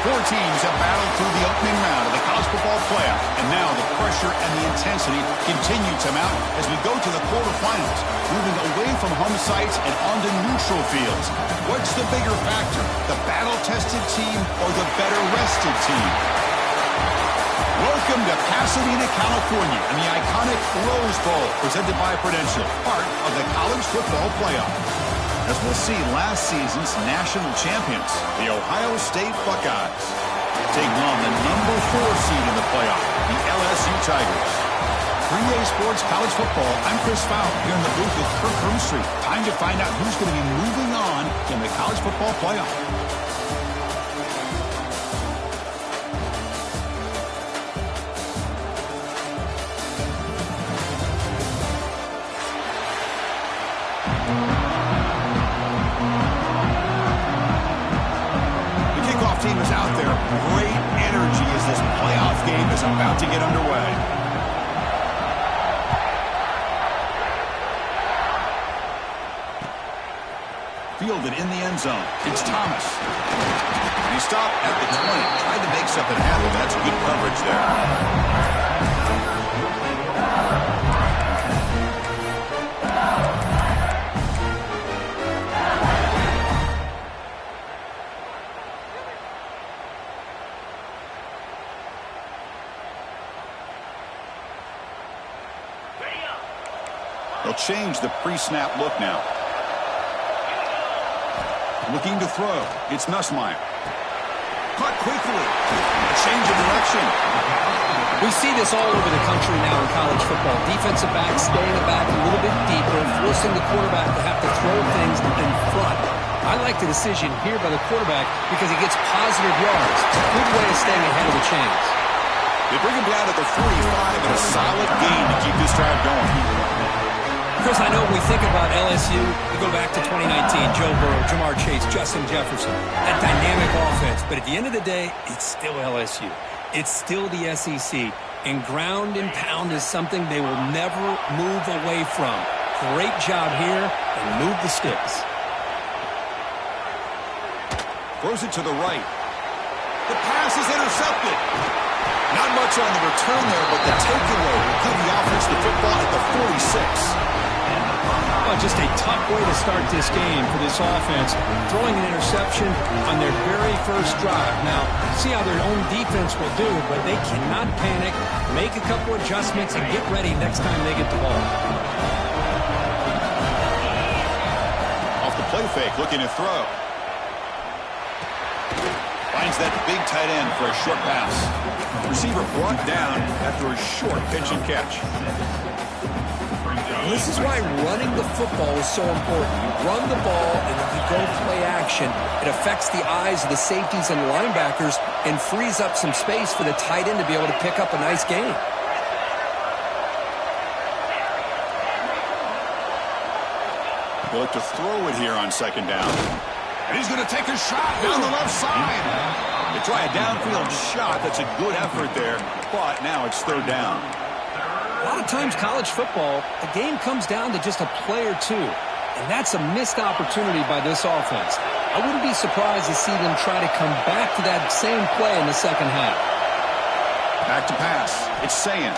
Four teams have battled through the opening round of the college football playoff, and now the pressure and the intensity continue to mount as we go to the quarterfinals, moving away from home sites and onto neutral fields. What's the bigger factor, the battle-tested team or the better-rested team? Welcome to Pasadena, California, and the iconic Rose Bowl, presented by Prudential, part of the college football playoff. As we'll see, last season's national champions, the Ohio State Buckeyes, taking on the number 4 seed in the playoff, the LSU Tigers. 3A Sports College Football, I'm Chris Fowler, here in the booth with Kirk Broomstreet. Time to find out who's going to be moving on in the college football playoff. Team is out there. Great energy as this playoff game is about to get underway. Fielded in the end zone. It's Thomas. And he stopped at the 20. Tried to make something happen. That's good coverage there. They'll change the pre-snap look now. Looking to throw. It's Nussmeier. Caught quickly. A change of direction. We see this all over the country now in college football. Defensive backs staying the back a little bit deeper, forcing the quarterback to have to throw things in front. I like the decision here by the quarterback because he gets positive yards. It's a good way of staying ahead of the chains. They bring him down to the 45 and a solid gain to keep this drive going. Chris, I know when we think about LSU, we go back to 2019, Joe Burrow, Jamar Chase, Justin Jefferson, that dynamic offense. But at the end of the day, it's still LSU. It's still the SEC. And ground and pound is something they will never move away from. Great job here, and move the sticks. Throws it to the right. The pass is intercepted. Not much on the return there, but the takeaway will give the offense the football at the 46. Oh, just a tough way to start this game for this offense, throwing an interception on their very first drive. Now, see how their own defense will do, but they cannot panic, make a couple adjustments, and get ready next time they get the ball. Off the play fake, looking to throw. Finds that big tight end for a short pass. Receiver brought down after a short pitch and catch. This is why running the football is so important. You run the ball, and if you go play action, it affects the eyes of the safeties and linebackers and frees up some space for the tight end to be able to pick up a nice gain. They'll look to throw it here on second down. And he's going to take a shot down the left side. They try a downfield shot. That's a good effort there, but now it's third down. A lot of times college football, the game comes down to just a play or two, and that's a missed opportunity by this offense. I wouldn't be surprised to see them try to come back to that same play in the second half. Back to pass. It's Sayin.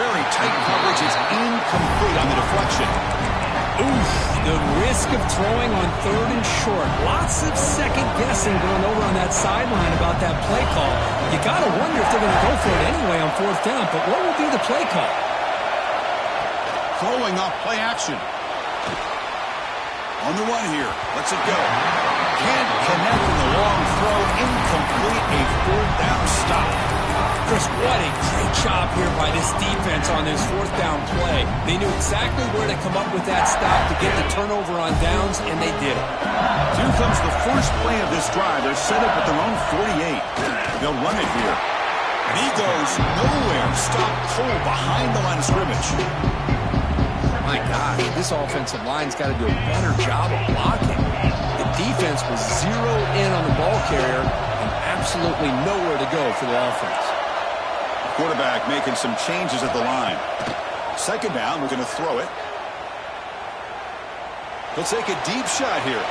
Very tight coverage. It's incomplete on the deflection. Oof, the risk of throwing on third and short. Lots of second guessing going over on that sideline about that play call. You got to wonder if they're going to go for it anyway on fourth down, but what will be the play call? Throwing off play action. On the run here. Lets it go. Can't connect in the long throw. Incomplete. A fourth down stop. Chris, what a great job here by this defense on this fourth down play. They knew exactly where to come up with that stop to get the turnover on downs, and they did it. Here comes the first play of this drive. They're set up at their own 48. They'll run it here. And he goes nowhere. Stop cold behind the line of scrimmage. My God, this offensive line's got to do a better job of blocking. The defense was zeroed in on the ball carrier and absolutely nowhere to go for the offense. Quarterback making some changes at the line. Second down, we're going to throw it. He'll take a deep shot here.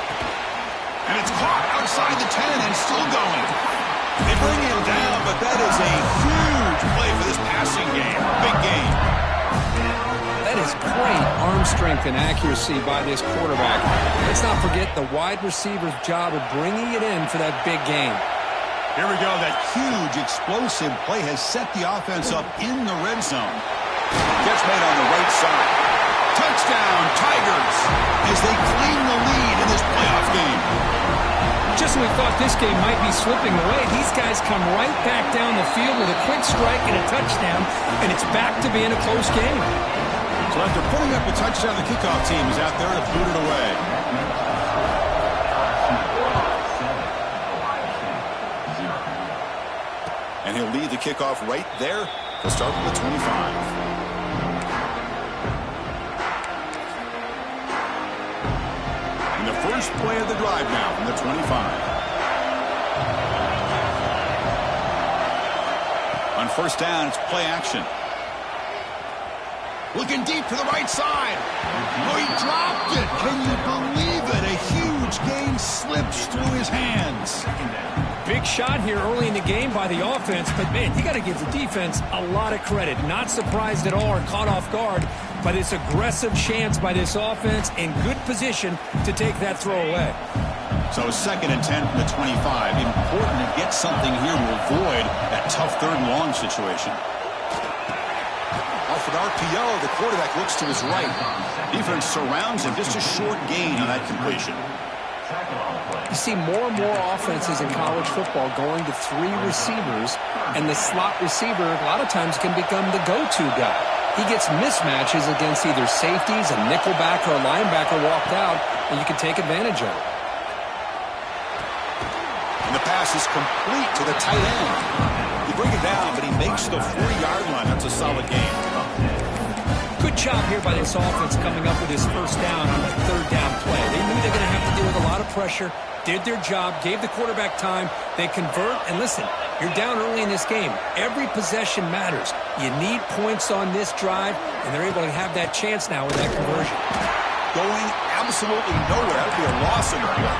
And it's caught outside the 10 and still going. They bring him down, but that is a huge play for this passing game. Big game. That is great arm strength and accuracy by this quarterback. Let's not forget the wide receiver's job of bringing it in for that big game. Here we go. That huge explosive play has set the offense up in the red zone. Gets made on the right side. Touchdown, Tigers, as they claim the lead in this playoff game. Just when we thought this game might be slipping away, these guys come right back down the field with a quick strike and a touchdown, and it's back to being a close game. So after putting up a touchdown, the kickoff team is out there to boot it away. And he'll lead the kickoff right there. He'll start with the 25. And the first play of the drive now from the 25. On first down, it's play action. Looking deep to the right side. Oh, he dropped it. Can you believe it? A huge gain slips through his hands. Big shot here early in the game by the offense, but, man, you got to give the defense a lot of credit. Not surprised at all or caught off guard by this aggressive chance by this offense in good position to take that throw away. So 2nd and 10 from the 25. Important to get something here to avoid that tough third and long situation. Off an RPO, the quarterback looks to his right. Defense surrounds him. Just a short gain on that completion. You see more and more offenses in college football going to 3 receivers, and the slot receiver a lot of times can become the go-to guy. He gets mismatches against either safeties, a nickelback, or a linebacker walked out, and you can take advantage of it. And the pass is complete to the tight end. You bring it down, but he makes the 40-yard line. That's a solid game. Good job here by this offense coming up with his first down on the 3rd down play. They knew they were going to have to deal with a lot of pressure, did their job, gave the quarterback time. They convert, and listen, you're down early in this game. Every possession matters. You need points on this drive, and they're able to have that chance now with that conversion. Going absolutely nowhere. That would be a loss in the play.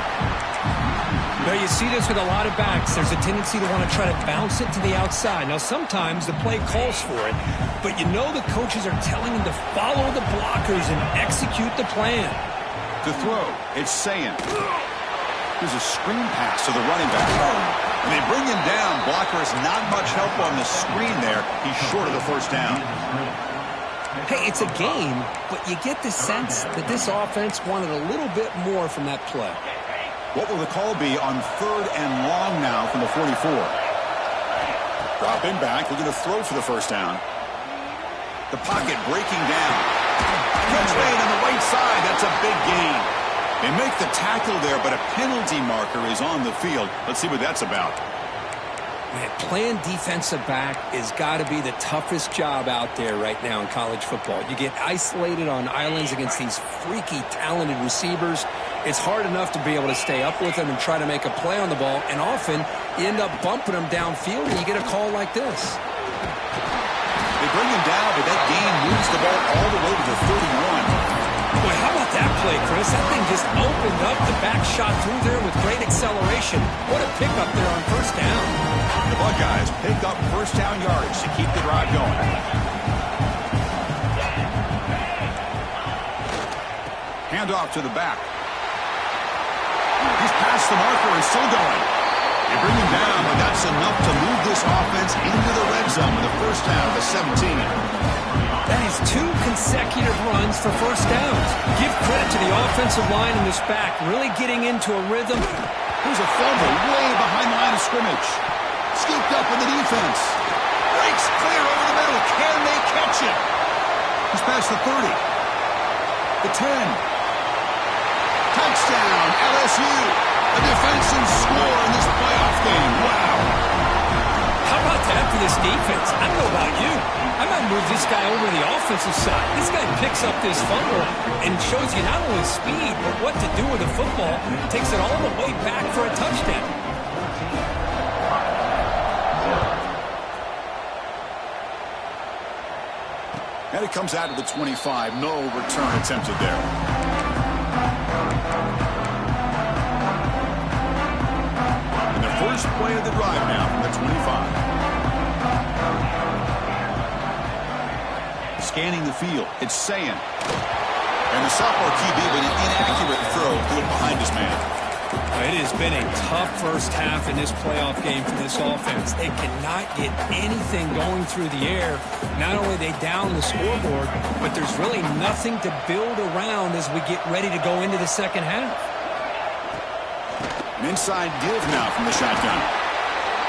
Now, you see this with a lot of backs. There's a tendency to want to try to bounce it to the outside. Now, sometimes the play calls for it, but you know the coaches are telling them to follow the blockers and execute the plan. To throw, it's Sayin. There's a screen pass to the running back. And they bring him down. Blocker has not much help on the screen there. He's short of the first down. Hey, it's a game, but you get the sense that this offense wanted a little bit more from that play. What will the call be on 3rd and long now from the 44? Dropping back, looking to throw for the first down. The pocket breaking down. Catch made on the right side. That's a big gain. They make the tackle there, but a penalty marker is on the field. Let's see what that's about. Man, playing defensive back has got to be the toughest job out there right now in college football. You get isolated on islands against these freaky, talented receivers. It's hard enough to be able to stay up with them and try to make a play on the ball, and often you end up bumping them downfield and you get a call like this. They bring him down, but that gain moves the ball all the way to the 31. Boy, how about that play, Chris? That thing just opened up. The back shot through there with great acceleration. What a pickup there on first down. The Buckeyes pick up first down yards to keep the drive going. Handoff to the back. He's past the marker and still going. They bring him down, but that's enough to move this offense into the red zone with a first down of the 17. That is 2 consecutive runs for first downs. Give credit to the offensive line and this back, really getting into a rhythm. Here's a fumble way behind the line of scrimmage. Scooped up in the defense. Breaks clear over the middle. Can they catch it? He's past the 30. The 10. Touchdown, LSU. A defensive score in this playoff game. Wow. How about that for this defense? I don't know about you. I might move this guy over to the offensive side. This guy picks up this fumble and shows you not only speed, but what to do with the football. Takes it all the way back for a touchdown. And it comes out to the 25. No return attempted there. First play of the drive now from the 25. Scanning the field, it's Sayin. And the sophomore QB with an inaccurate throw threw it behind his man. It has been a tough first half in this playoff game for this offense. They cannot get anything going through the air. Not only are they down the scoreboard, but there's really nothing to build around as we get ready to go into the second half. An inside give now from the shotgun.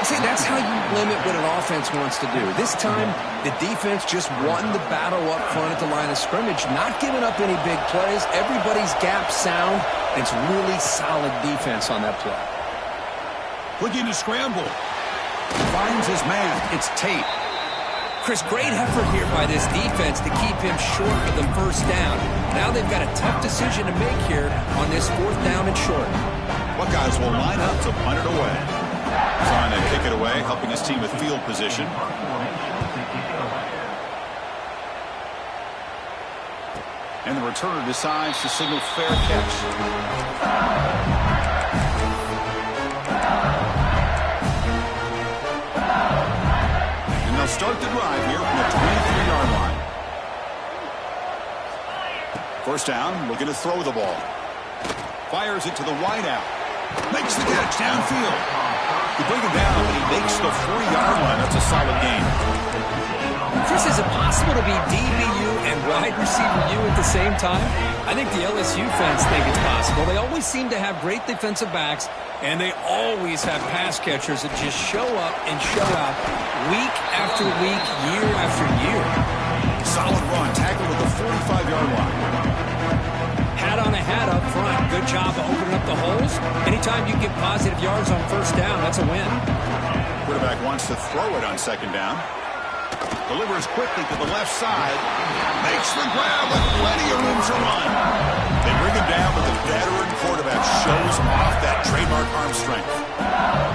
See, that's how you limit what an offense wants to do. This time, the defense just won the battle up front at the line of scrimmage, not giving up any big plays. Everybody's gap sound. It's really solid defense on that play. Looking to scramble. Finds his man. It's Tate. Chris, great effort here by this defense to keep him short of the first down. Now they've got a tough decision to make here on this 4th down and short. Buckeyes will line up to punt it away. Trying to kick it away, helping his team with field position. And the returner decides to signal fair catch. And they'll start the drive here from the 23-yard line. First down, looking to throw the ball. Fires it to the wideout. Makes the catch downfield. You bring him down, and he makes the 40-yard line. That's a solid gain. Chris, is it possible to be DBU and wide receiver U at the same time? I think the LSU fans think it's possible. They always seem to have great defensive backs, and they always have pass catchers that just show up and show out week after week, year after year. Solid run, tackled at the 45-yard line. Hat on a hat up front. Good job of opening up the holes. Anytime you get positive yards on first down, that's a win. Quarterback wants to throw it on second down. Delivers quickly to the left side. Makes the grab with plenty of room to run. They bring him down, but the veteran quarterback shows off that trademark arm strength.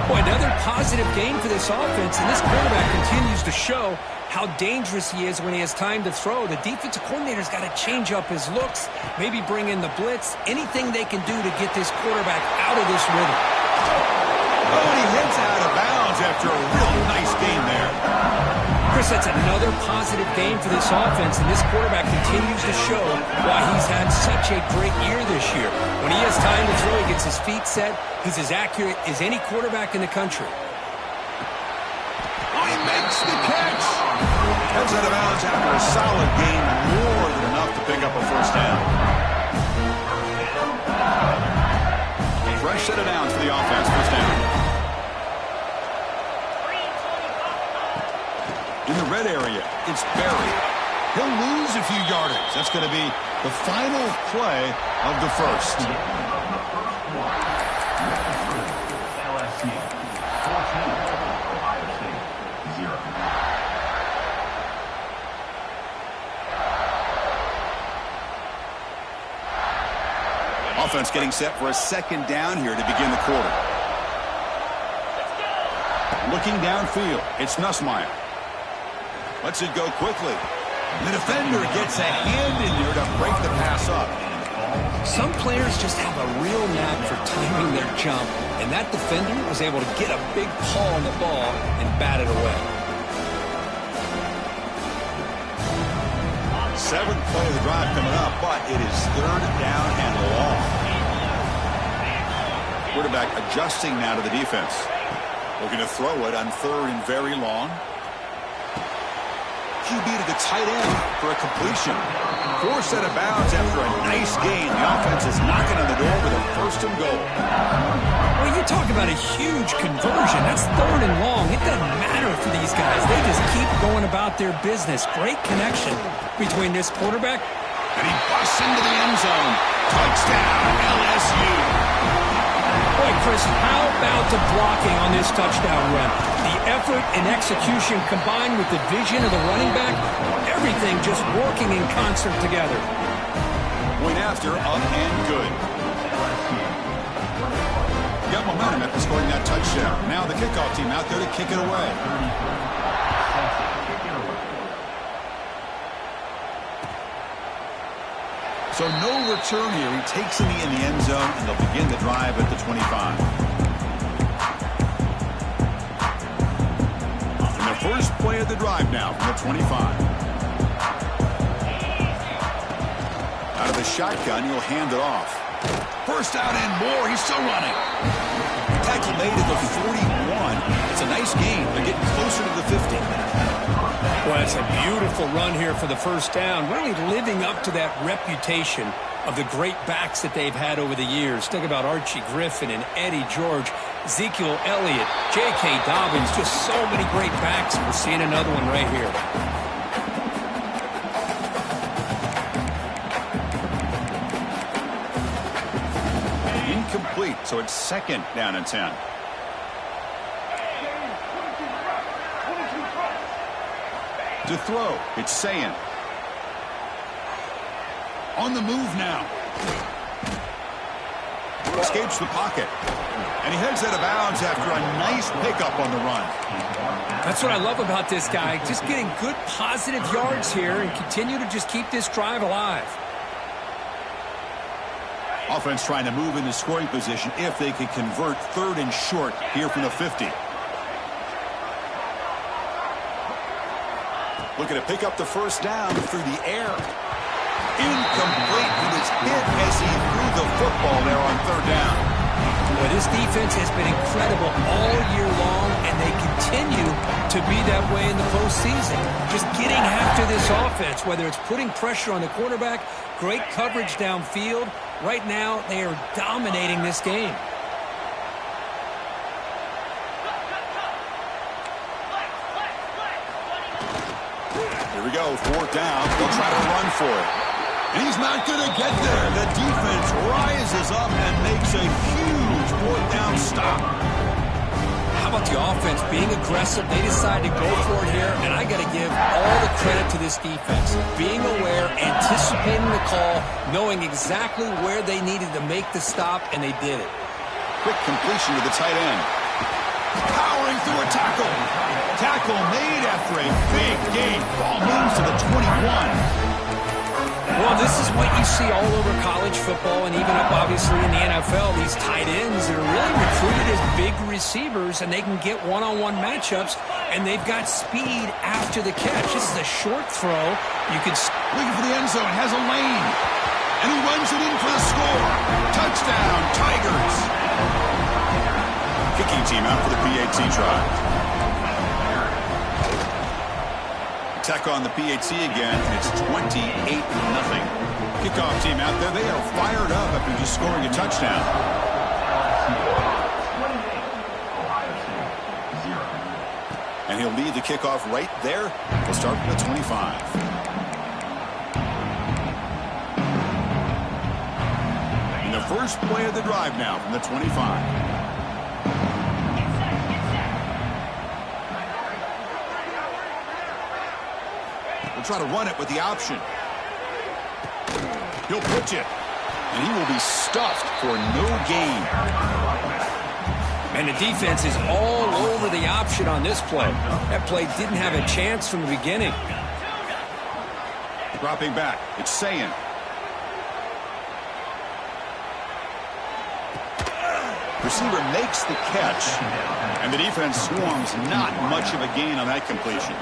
Boy, another positive game for this offense, and this quarterback continues to show how dangerous he is when he has time to throw. The defensive coordinator's got to change up his looks, maybe bring in the blitz, anything they can do to get this quarterback out of this rhythm. Oh, and he heads out of bounds after a real nice game there. Chris, that's another positive game for this offense, and this quarterback continues to show why he's had such a great year this year. When he has time to throw, he gets his feet set. He's as accurate as any quarterback in the country. Oh, he makes the catch. Heads out of bounds after a solid game, more than enough to pick up a first down. Fresh set of downs for the offense, first down. In the red area, it's Berry. He'll lose a few yardage. That's going to be the final play of the first. Offense getting set for a second down here to begin the quarter. Looking downfield, it's Nussmeier. Lets it go quickly. The defender gets a hand in there to break the pass up. Some players just have a real knack for timing their jump, and that defender was able to get a big paw on the ball and bat it away. 7th play of the drive coming up, but it is 3rd down and long. Quarterback adjusting now to the defense. Looking to throw it on 3rd and very long. QB to the tight end for a completion. 4th set of bounds after a nice gain. The offense is knocking on the door with a 1st and goal. Well, you talk about a huge conversion. That's 3rd and long. It doesn't matter for these guys. They just keep going about their business. Great connection between this quarterback. And he busts into the end zone. Touchdown, LSU. Boy, Chris, how about the blocking on this touchdown run? The effort and execution combined with the vision of the running back, everything just working in concert together. Point after, up and good. Got momentum after scoring that touchdown. Now the kickoff team out there to kick it away. So no return here. He takes it in the end zone, and they'll begin the drive at the 25. First play of the drive now from the 25. Out of the shotgun, he'll hand it off. First down and more. He's still running. Tackle made at the 41. It's a nice gain. They're getting closer to the 50. Well, it's a beautiful run here for the first down. Really living up to that reputation of the great backs that they've had over the years. Think about Archie Griffin and Eddie George, Ezekiel Elliott, J.K. Dobbins. Just so many great backs. We're seeing another one right here. Incomplete, so it's second down and 10. To throw, it's Sayin. On the move now. Escapes the pocket. And he heads out of bounds after a nice pickup on the run. That's what I love about this guy. Just getting good positive yards here and continue to just keep this drive alive. Offense trying to move into scoring position if they could convert third and short here from the 50. Looking to pick up the first down through the air. Incomplete. He was hit as he threw the football there on third down. Well, this defense has been incredible all year long, and they continue to be that way in the postseason. Just getting after this offense, whether it's putting pressure on the quarterback, great coverage downfield. Right now, they are dominating this game. Here we go, fourth down. They'll try to run for it. And he's not going to get there. The defense rises up and makes a huge fourth down stop. How about the offense being aggressive? They decide to go for it here, and I got to give all the credit to this defense. Being aware, anticipating the call, knowing exactly where they needed to make the stop, and they did it. Quick completion to the tight end. Powering through a tackle. Tackle made after a big gain. Ball moves to the 21. Well, this is what you see all over college football and even up, obviously, in the NFL. These tight ends that are really recruited as big receivers, and they can get one-on-one matchups, and they've got speed after the catch. This is a short throw. You can looking for the end zone, has a lane, and he runs it in for the score. Touchdown, Tigers. Kicking team out for the PAT try. Attack on the PAT again, and it's 28-0. Kickoff team out there. They are fired up after just scoring a touchdown. And he'll lead the kickoff right there. We'll start from the 25. And the first play of the drive now from the 25. Try to run it with the option. He'll pitch it, and he will be stuffed for no gain. And the defense is all over the option on this play. That play didn't have a chance from the beginning. Dropping back, it's Sayin. Receiver makes the catch, and the defense swarms. Not much of a gain on that completion.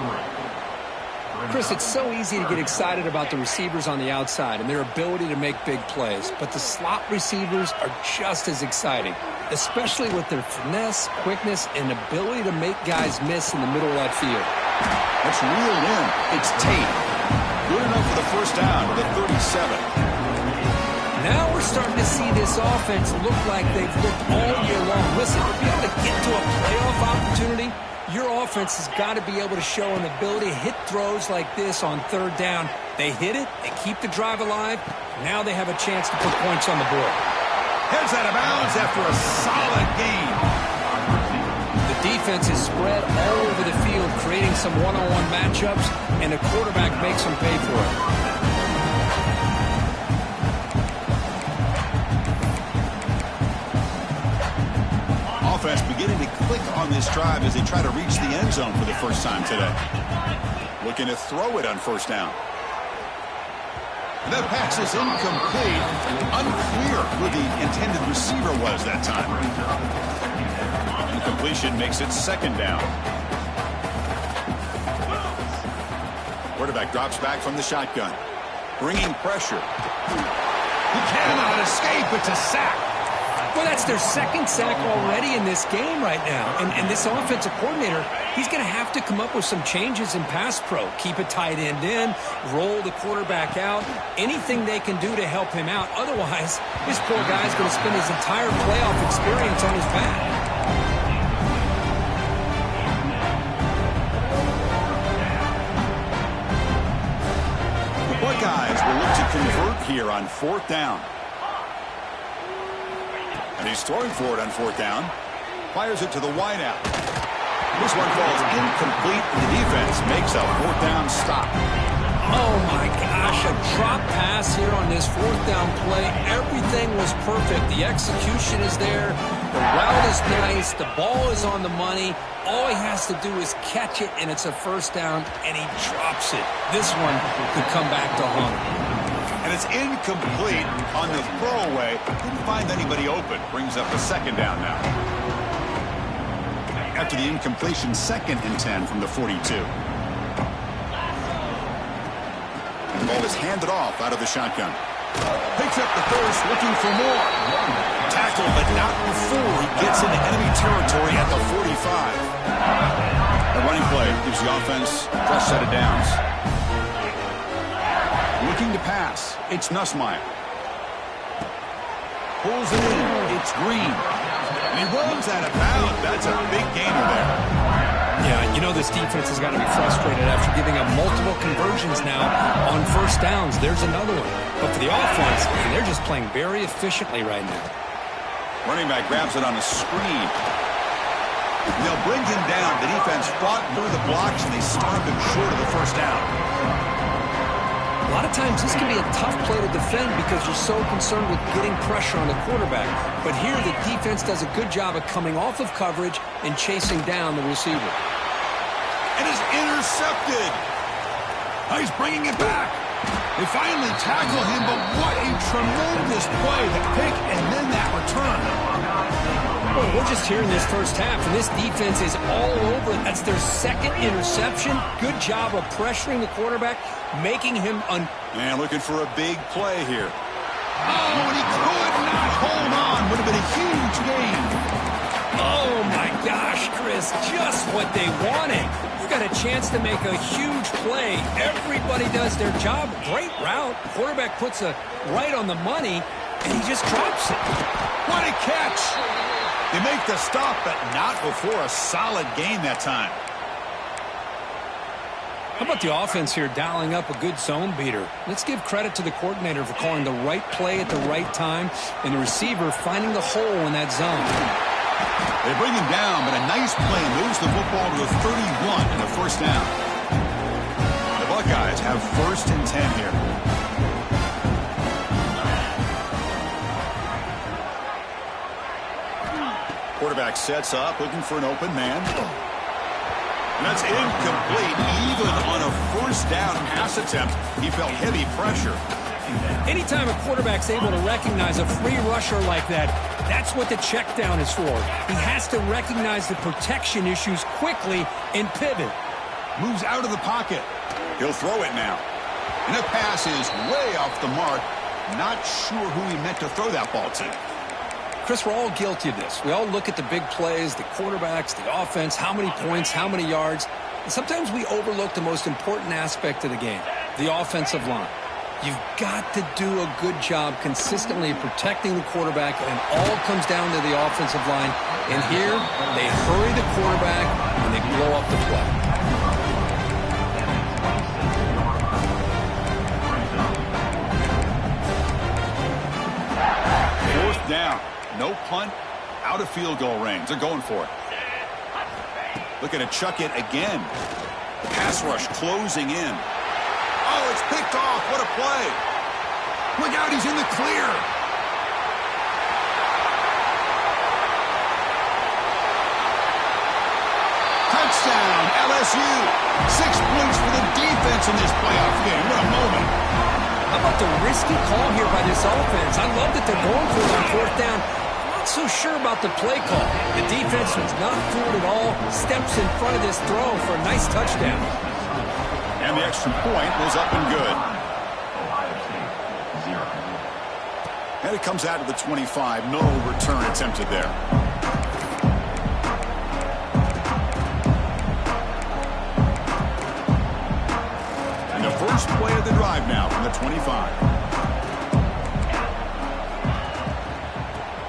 Chris, it's so easy to get excited about the receivers on the outside and their ability to make big plays, but the slot receivers are just as exciting, especially with their finesse, quickness, and ability to make guys miss in the middle of that field. That's reeled in. It's Tate. Good enough for the first down to the 37. Now we're starting to see this offense look like they've looked all year long. Listen, to be able to get to a playoff opportunity, your offense has got to be able to show an ability to hit throws like this on third down. They hit it, they keep the drive alive. Now they have a chance to put points on the board. Heads out of bounds after a solid gain. The defense is spread all over the field, creating some one-on-one matchups, and the quarterback makes them pay for it. Offense beginning to click on this drive as they try to reach the end zone for the first time today. Looking to throw it on first down. That pass is incomplete. Unclear who the intended receiver was that time. Incompletion makes it second down. Quarterback drops back from the shotgun. Bringing pressure. He cannot escape. It's a sack. Well, that's their second sack already in this game right now. And this offensive coordinator, he's going to have to come up with some changes in pass pro. Keep a tight end in, roll the quarterback out, anything they can do to help him out. Otherwise, this poor guy's going to spend his entire playoff experience on his back. Buckeyes will look to convert here on 4th down. And he's throwing for it on 4th down. Fires it to the wideout. This one falls incomplete, and the defense makes a 4th down stop. Oh, my gosh, a drop pass here on this 4th down play. Everything was perfect. The execution is there. The route is nice. The ball is on the money. All he has to do is catch it, and it's a 1st down, and he drops it. This one could come back to haunt him. And it's incomplete on the throwaway. Didn't find anybody open. Brings up a 2nd down now. After the incompletion, 2nd and 10 from the 42. And the ball is handed off out of the shotgun. Picks up the first, looking for more. Tackled, but not before he gets into enemy territory at the 45. The running play gives the offense a fresh set of downs. Looking to pass. It's Nussmeier. Pulls it in. It's Green. And he runs out of bounds. That's a big gainer there. Yeah, you know this defense has got to be frustrated after giving up multiple conversions now on 1st downs. There's another one. But for the offense, they're just playing very efficiently right now. Running back grabs it on a screen. They'll bring him down. The defense fought through the blocks, and they starved him short of the 1st down. A lot of times this can be a tough play to defend because you're so concerned with getting pressure on the quarterback. But here the defense does a good job of coming off of coverage and chasing down the receiver. And is intercepted. Oh, he's bringing it back. They finally tackle him, but what a tremendous play. The pick and then that return. Well, we're just here in this 1st half, and this defense is all over it. That's their 2nd interception. Good job of pressuring the quarterback, making him Man, looking for a big play here. Oh, and he could not hold on. Would have been a huge gain. Oh, my gosh, Chris, just what they wanted. You got a chance to make a huge play. Everybody does their job. Great route. Quarterback puts it right on the money, and he just drops it. What a catch. They make the stop, but not before a solid gain that time. How about the offense here dialing up a good zone beater? Let's give credit to the coordinator for calling the right play at the right time and the receiver finding the hole in that zone. They bring him down, but a nice play moves the football to the 31 in the 1st down. The Buckeyes have 1st and 10 here. Quarterback sets up, looking for an open man. And that's incomplete. Even on a 1st down pass attempt, he felt heavy pressure. Anytime a quarterback's able to recognize a free rusher like that, that's what the check down is for. He has to recognize the protection issues quickly and pivot. Moves out of the pocket. He'll throw it now. And the pass is way off the mark. Not sure who he meant to throw that ball to. Chris, we're all guilty of this. We all look at the big plays, the quarterbacks, the offense, how many points, how many yards. And sometimes we overlook the most important aspect of the game, the offensive line. You've got to do a good job consistently protecting the quarterback, and it all comes down to the offensive line. And here, they hurry the quarterback, and they blow up the play. Fourth down. No punt. Out of field goal range. They're going for it. Looking to chuck it again. Pass rush closing in. Oh, it's picked off. What a play. Look out, he's in the clear. Touchdown, LSU. 6 points for the defense in this playoff game. What a moment. How about the risky call here by this offense? I love that they're going for it on 4th down. I'm not so sure about the play call. The defense was not fooled at all. Steps in front of this throw for a nice touchdown. And the extra point was up and good. And it comes out of the 25. No return attempted there. And the first play of the drive now from the 25.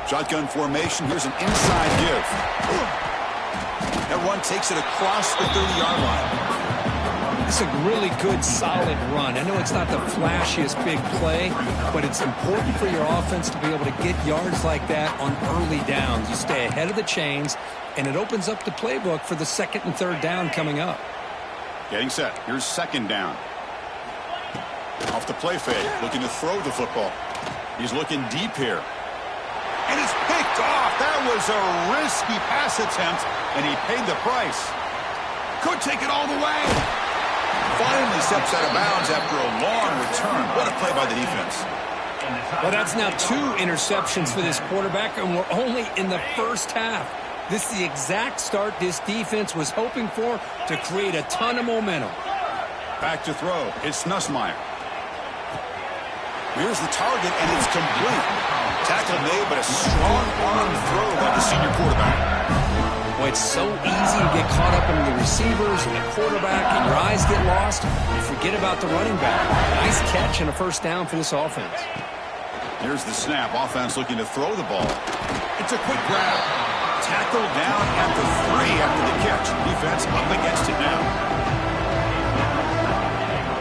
Shotgun formation. Here's an inside give. That run takes it across the 30-yard line. It's a really good, solid run. I know it's not the flashiest big play, but it's important for your offense to be able to get yards like that on early downs. You stay ahead of the chains, and it opens up the playbook for the second and third down coming up. Getting set. Here's second down. Off the play fake, looking to throw the football. He's looking deep here. And it's picked off. That was a risky pass attempt, and he paid the price. Could take it all the way. Finally steps out of bounds after a long return. What a play by the defense. Well, that's now 2 interceptions for this quarterback, and we're only in the first half. This is the exact start this defense was hoping for to create a ton of momentum. Back to throw. It's Nussmeier. Here's the target, and it's complete. Tackle made, but a strong arm throw by the senior quarterback. Well, it's so easy to get caught up in the receivers and the quarterback, and your eyes get lost. You forget about the running back. Nice catch and a first down for this offense. Here's the snap. Offense looking to throw the ball. It's a quick grab. Tackled down at the 3 after the catch. Defense up against it now.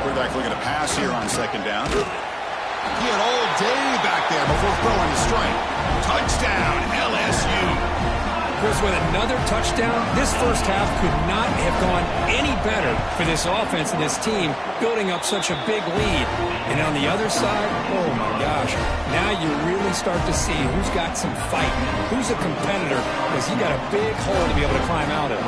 Quarterback looking to pass here on second down. He had all day back there before throwing the strike. Touchdown, LSU. Chris, with another touchdown, this first half could not have gone any better for this offense and this team, building up such a big lead. And on the other side, oh my gosh, now you really start to see who's got some fight, who's a competitor, because he got a big hole to be able to climb out of.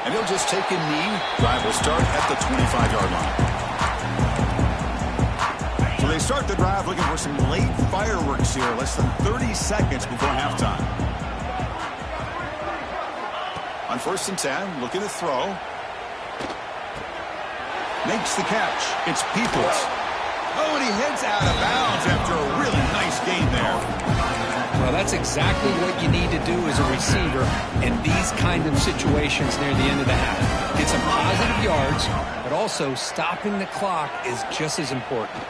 And he'll just take a knee. Drive will start at the 25-yard line. So they start the drive looking for some late fireworks here, less than 30 seconds before halftime. On 1st and 10, looking to throw. Makes the catch. It's Peoples. Oh, and he heads out of bounds after a really nice gain there. Well, that's exactly what you need to do as a receiver in these kind of situations near the end of the half. Get some positive yards, but also stopping the clock is just as important.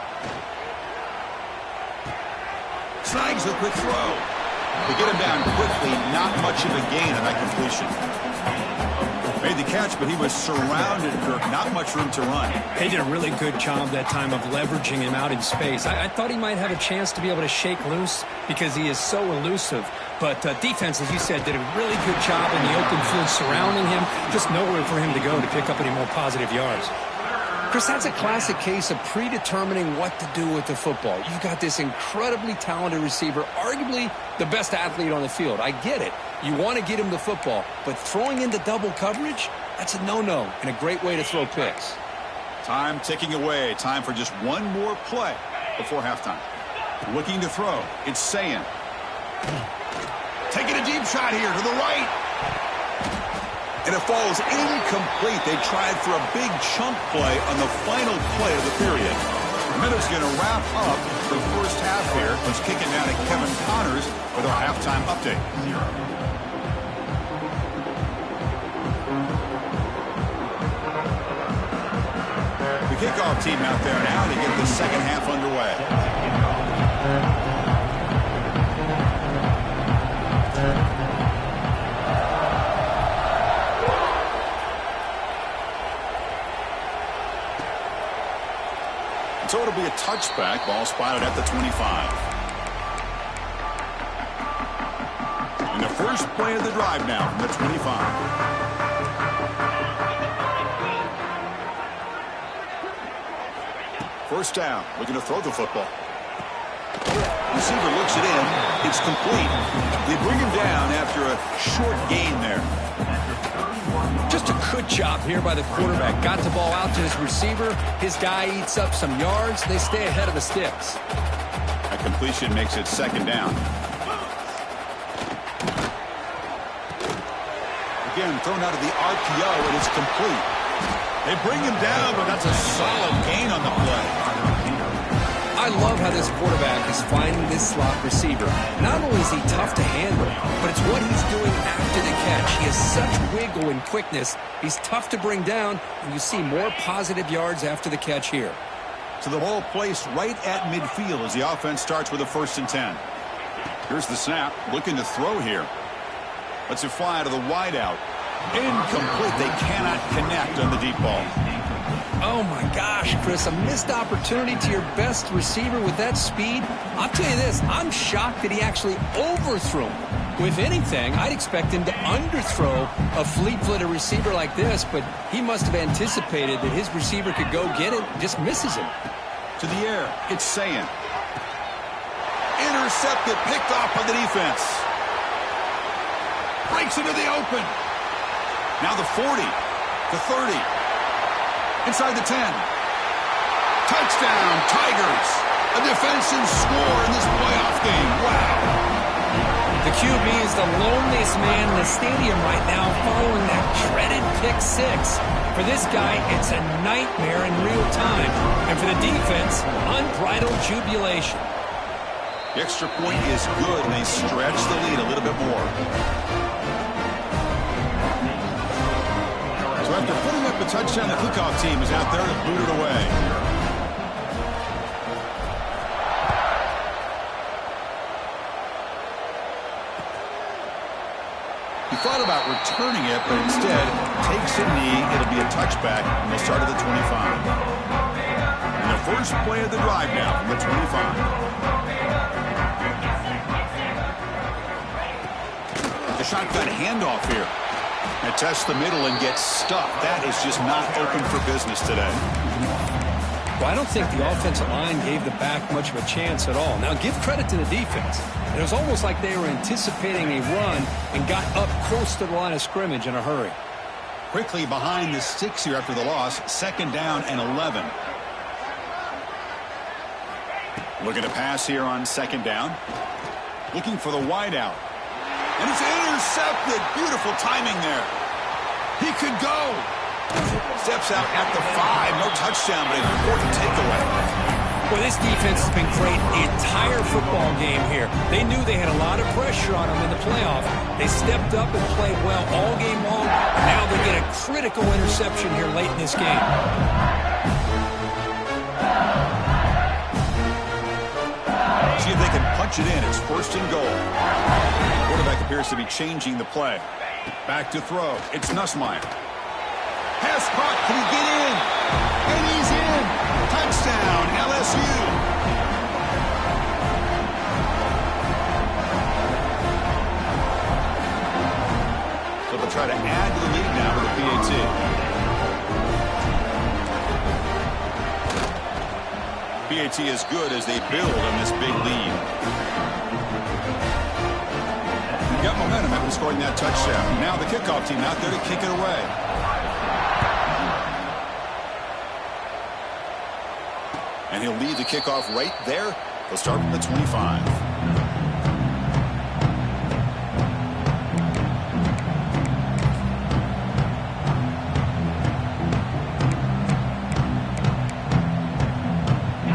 Snags a quick throw. They get him down quickly, not much of a gain on that completion. Made the catch, but he was surrounded, Kirk. Not much room to run. They did a really good job that time of leveraging him out in space. I thought he might have a chance to be able to shake loose because he is so elusive. But defense, as you said, did a really good job in the open field surrounding him. Just nowhere for him to go to pick up any more positive yards. Chris, that's a classic case of predetermining what to do with the football. You've got this incredibly talented receiver, arguably the best athlete on the field. I get it. You want to get him the football, but throwing into double coverage, that's a no-no and a great way to throw picks. Time ticking away. Time for just one more play before halftime. Looking to throw. It's Sayin. Taking a deep shot here to the right. And it falls incomplete. They tried for a big chunk play on the final play of the period. Minute's going to wrap up the first half here. Let's kick it down to Kevin Connors with our halftime update. The kickoff team out there now to get the second half underway. So it'll be a touchback. Ball spotted at the 25. And the first play of the drive now from the 25. First down. Looking to throw the football. Receiver looks it in. It's complete. They bring him down after a short gain there. Just a good job here by the quarterback. Got the ball out to his receiver. His guy eats up some yards. They stay ahead of the sticks. A completion makes it second down. again, thrown out of the RPO, and it's complete. They bring him down, but that's a solid gain on the play. I love how this quarterback is finding this slot receiver. Not only is he tough to handle, but it's what he's doing after the catch. He has such wiggle and quickness. He's tough to bring down, and you see more positive yards after the catch here. So the ball placed right at midfield as the offense starts with a 1st and 10. Here's the snap, looking to throw here. Lets it fly to the wideout. Incomplete. They cannot connect on the deep ball. Oh, my gosh, Chris, a missed opportunity to your best receiver with that speed. I'll tell you this, I'm shocked that he actually overthrew him. With anything, I'd expect him to underthrow a fleet-footed receiver like this, but he must have anticipated that his receiver could go get it, just misses him. To the air, it's Sayan. Intercepted, picked off by the defense. Breaks into the open. Now the 40, the 30. Inside the 10. Touchdown, Tigers. A defensive score in this playoff game. Wow. The QB is the loneliest man in the stadium right now following that dreaded pick 6. For this guy, it's a nightmare in real time. And for the defense, unbridled jubilation. The extra point is good, and they stretch the lead a little bit more. So after putting up a touchdown, the kickoff team is out there to boot it away. He thought about returning it, but instead takes a knee. It'll be a touchback, and they'll start at the 25. And the first play of the drive now from the 25. The shotgun handoff here. And tests the middle and gets stuffed. That is just not open for business today. Well, I don't think the offensive line gave the back much of a chance at all. Now, give credit to the defense. It was almost like they were anticipating a run and got up close to the line of scrimmage in a hurry. Quickly behind the sticks here after the loss. 2nd down and 11. Looking to pass here on 2nd down. Looking for the wideout. And it's intercepted. Beautiful timing there. He could go. Steps out at the 5. No touchdown, but an important takeaway. Well, this defense has been great the entire football game here. They knew they had a lot of pressure on them in the playoff. They stepped up and played well all game long. And now they get a critical interception here late in this game. See if they can punch it in. It's 1st and goal. Quarterback appears to be changing the play. Back to throw. It's Nussmeier. Pass caught. Can he get in? And he's in. Touchdown, LSU. So they'll try to add to the lead now with the PAT. PAT is good as they build on this big lead. Got momentum after scoring that touchdown. Now the kickoff team out there to kick it away. And he'll lead the kickoff right there. They'll start from the 25.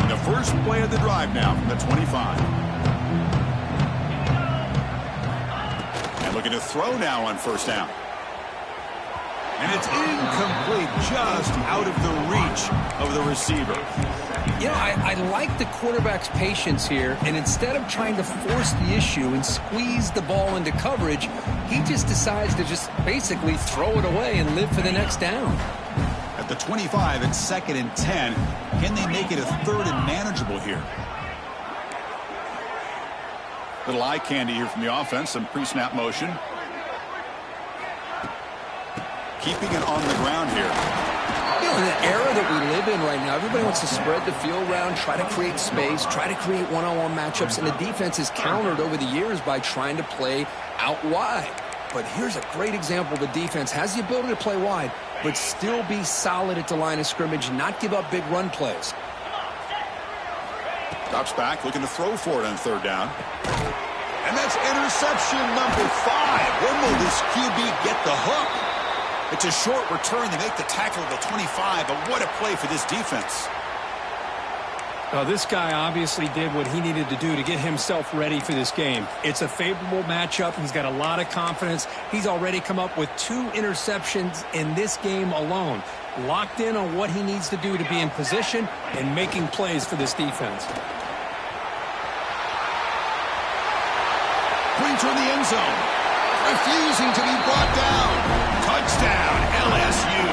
The first play of the drive now from the 25. Looking to throw now on 1st down. And it's incomplete, just out of the reach of the receiver. You know, I like the quarterback's patience here, and instead of trying to force the issue and squeeze the ball into coverage, he just decides to just basically throw it away and live for the next down. At the 25, it's 2nd and 10. Can they make it a 3rd and manageable here? Little eye candy here from the offense, some pre-snap motion. Keeping it on the ground here. You know, in the era that we live in right now, everybody wants to spread the field around, try to create space, try to create one-on-one matchups, and the defense is countered over the years by trying to play out wide. But here's a great example. The defense has the ability to play wide, but still be solid at the line of scrimmage, not give up big run plays. Drops back, looking to throw for it on 3rd down. And that's interception number 5. When will this QB get the hook? It's a short return. They make the tackle at the 25, but what a play for this defense. This guy obviously did what he needed to do to get himself ready for this game. It's a favorable matchup. He's got a lot of confidence. He's already come up with 2 interceptions in this game alone. Locked in on what he needs to do to be in position and making plays for this defense. Going toward the end zone. Refusing to be brought down. Touchdown, LSU.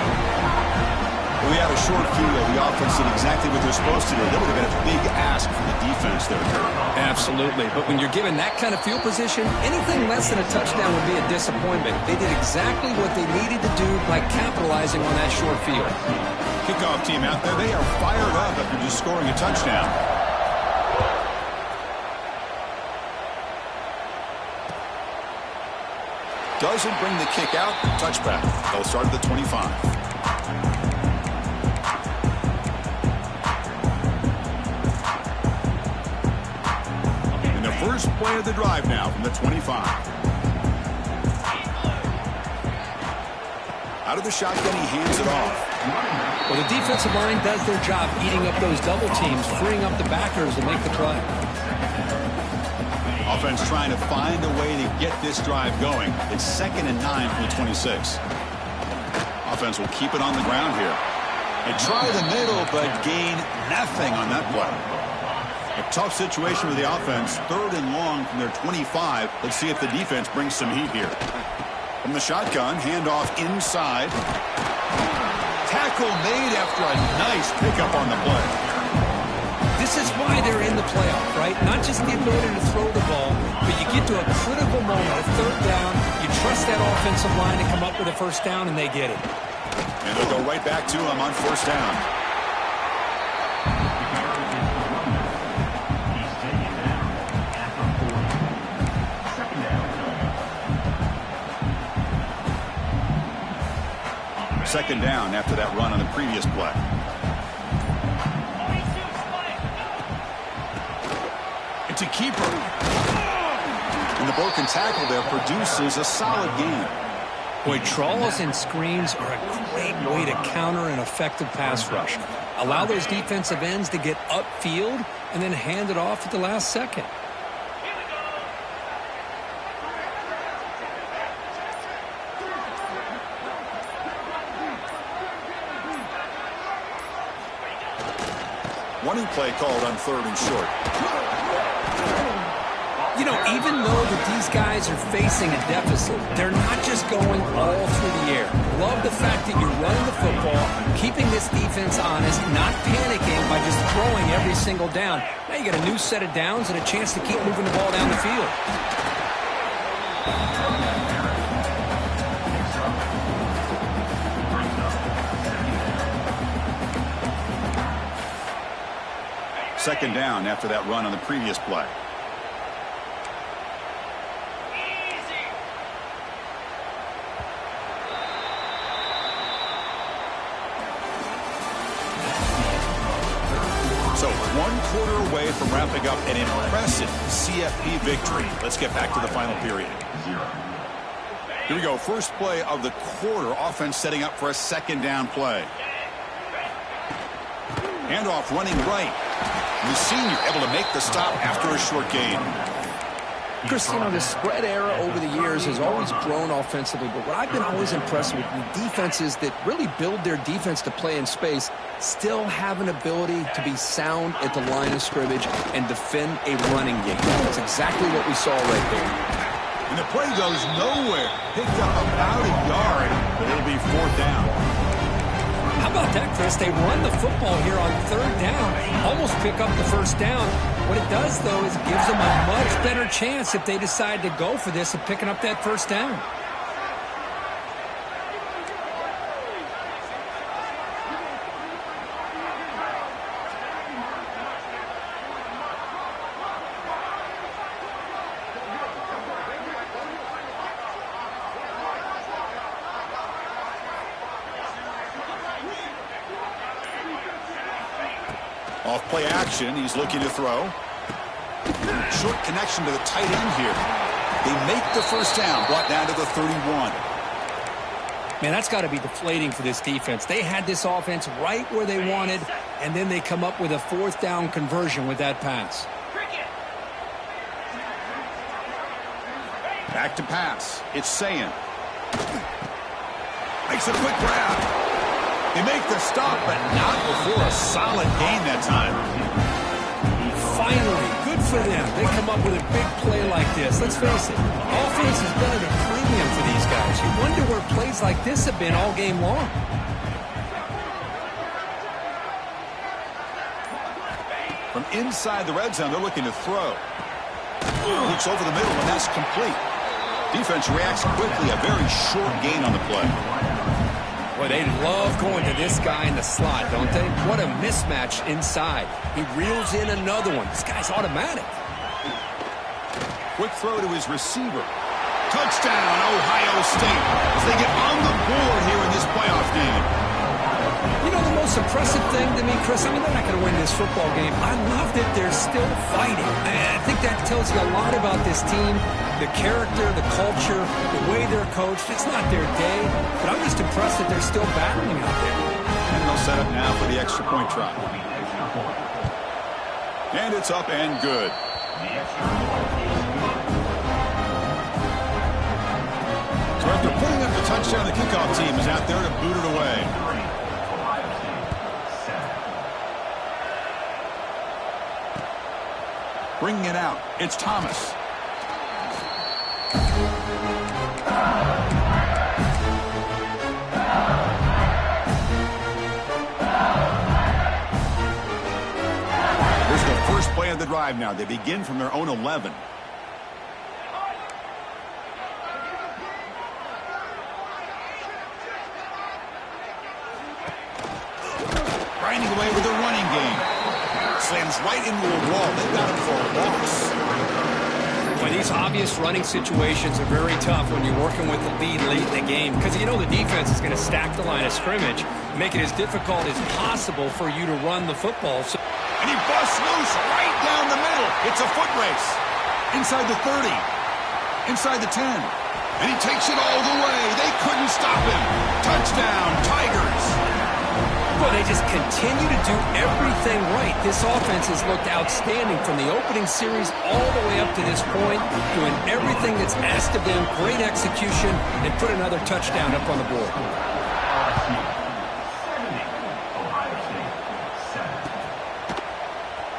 We had a short field. The offense did exactly what they're supposed to do. That would have been a big ask from the defense there, Kurt. Absolutely. But when you're given that kind of field position, anything less than a touchdown would be a disappointment. They did exactly what they needed to do by capitalizing on that short field. Kickoff team out there. They are fired up after just scoring a touchdown. Doesn't bring the kick out. Touchback. They'll start at the 25. First play of the drive now from the 25. Out of the shotgun, he hands it off. Well, the defensive line does their job eating up those double teams, freeing up the backers to make the play. Offense trying to find a way to get this drive going. It's 2nd and 9 from the 26. Offense will keep it on the ground here. And try the middle, but gain nothing on that play. A tough situation with the offense. 3rd and long from their 25. Let's see if the defense brings some heat here. From the shotgun, handoff inside. Tackle made after a nice pickup on the play. This is why they're in the playoff, right? Not just the ability to throw the ball, but you get to a critical moment, a 3rd down. You trust that offensive line to come up with a 1st down, and they get it. And they'll go right back to him on 1st down. Second down after that run on the previous play. It's a keeper. And the broken tackle there produces a solid gain. Boy, trawls and screens are a great way to counter an effective pass rush. Allow those defensive ends to get upfield and then hand it off at the last second. Running play called on 3rd and short. You know, even though that these guys are facing a deficit, they're not just going all through the air. Love the fact that you're running the football, keeping this defense honest, not panicking by just throwing every single down. Now you got a new set of downs and a chance to keep moving the ball down the field. Second down after that run on the previous play. So 1 quarter away from wrapping up an impressive CFP victory. Let's get back to the final period. Here we go. First play of the quarter. Offense setting up for a 2nd down play. Handoff running right. The senior able to make the stop after a short gain. Chris, you know, the spread era over the years has always grown offensively, but what I've been always impressed with defenses that really build their defense to play in space still have an ability to be sound at the line of scrimmage and defend a running game. That's exactly what we saw right there. And the play goes nowhere. Picked up about a yard, but it'll be 4th down. How about that, Chris? They run the football here on 3rd down, almost pick up the 1st down. What it does, though, is it gives them a much better chance if they decide to go for this of picking up that 1st down. Off play action, he's looking to throw. Short connection to the tight end here. They make the first down, brought down to the 31. Man, that's got to be deflating for this defense. They had this offense right where they wanted, and then they come up with a fourth down conversion with that pass. Back to pass. It's Sayin. Makes a quick grab. They make the stop, but not before a solid gain that time. Finally, good for them. They come up with a big play like this. Let's face it, offense has been at a premium for these guys. You wonder where plays like this have been all game long. From inside the red zone, they're looking to throw. Looks over the middle, and that's complete. Defense reacts quickly. A very short gain on the play. Boy, they love going to this guy in the slot, don't they? What a mismatch inside. He reels in another one. This guy's automatic. Quick throw to his receiver. Touchdown, Ohio State, as they get on the board here in this playoff game. You know, the most impressive thing to me, Chris, I mean, they're not going to win this football game. I love that they're still fighting. I think that tells you a lot about this team, the character, the culture, the way they're coached. It's not their day, but I'm just impressed that they're still battling out there. And they'll set up now for the extra point try. And it's up and good. So after putting up the touchdown, the kickoff team is out there to boot it away. Bringing it out, it's Thomas. Here's the first play of the drive now. They begin from their own 11. Grinding away with a running game. Slams right into a wall. They got him for a loss. Well, these obvious running situations are very tough when you're working with the lead late in the game because you know the defense is going to stack the line of scrimmage, make it as difficult as possible for you to run the football. And he busts loose right down the middle. It's a foot race. Inside the 30. Inside the 10. And he takes it all the way. They couldn't stop him. Touchdown, Tigers. Well, they just continue to do everything right. This offense has looked outstanding from the opening series all the way up to this point, doing everything that's asked of them, great execution, and put another touchdown up on the board.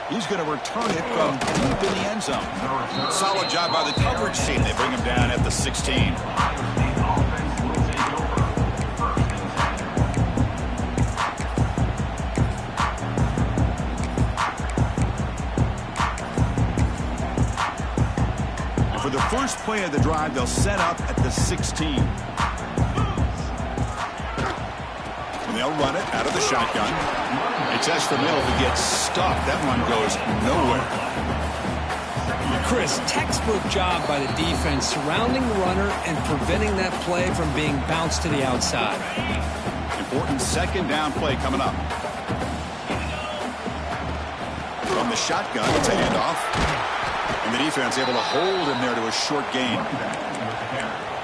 He's going to return it from deep in the end zone. Solid job by the coverage team. They bring him down at the 16. For the first play of the drive, they'll set up at the 16. And they'll run it out of the shotgun. They test the middle. If it gets stuck, that one goes nowhere. Chris, textbook job by the defense surrounding the runner and preventing that play from being bounced to the outside. Important second down play coming up. From the shotgun, it's a handoff. And the defense able to hold him there to a short gain.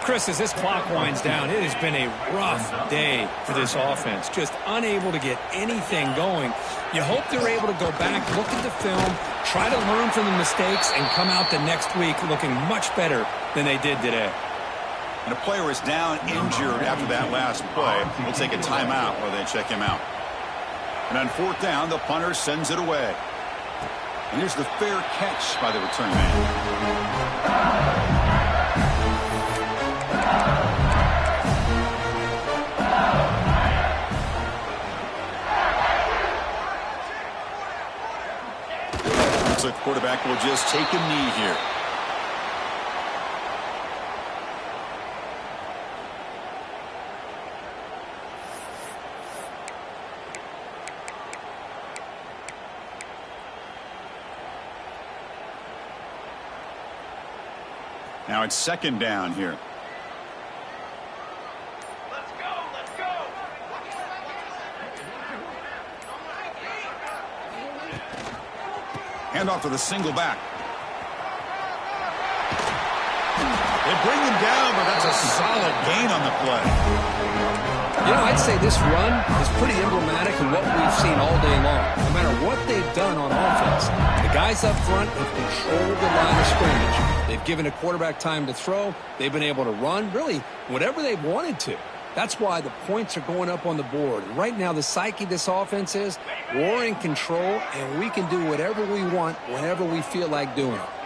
Chris, as this clock winds down, it has been a rough day for this offense. Just unable to get anything going. You hope they're able to go back, look at the film, try to learn from the mistakes, and come out the next week looking much better than they did today. And a player is down injured after that last play. We'll take a timeout while they check him out. And on fourth down, the punter sends it away. And here's the fair catch by the return man. Looks like the quarterback will just take a knee here. Now it's second down here. Let's go, let's go. Hand off to the single back. They bring him down, but that's a solid gain on the play. You know, I'd say this run is pretty emblematic of what we've seen all day long. No matter what they've done on offense, the guys up front have controlled the line of scrimmage. They've given a quarterback time to throw. They've been able to run, really, whatever they've wanted to. That's why the points are going up on the board. And right now, the psyche of this offense is we're in control, and we can do whatever we want whenever we feel like doing it.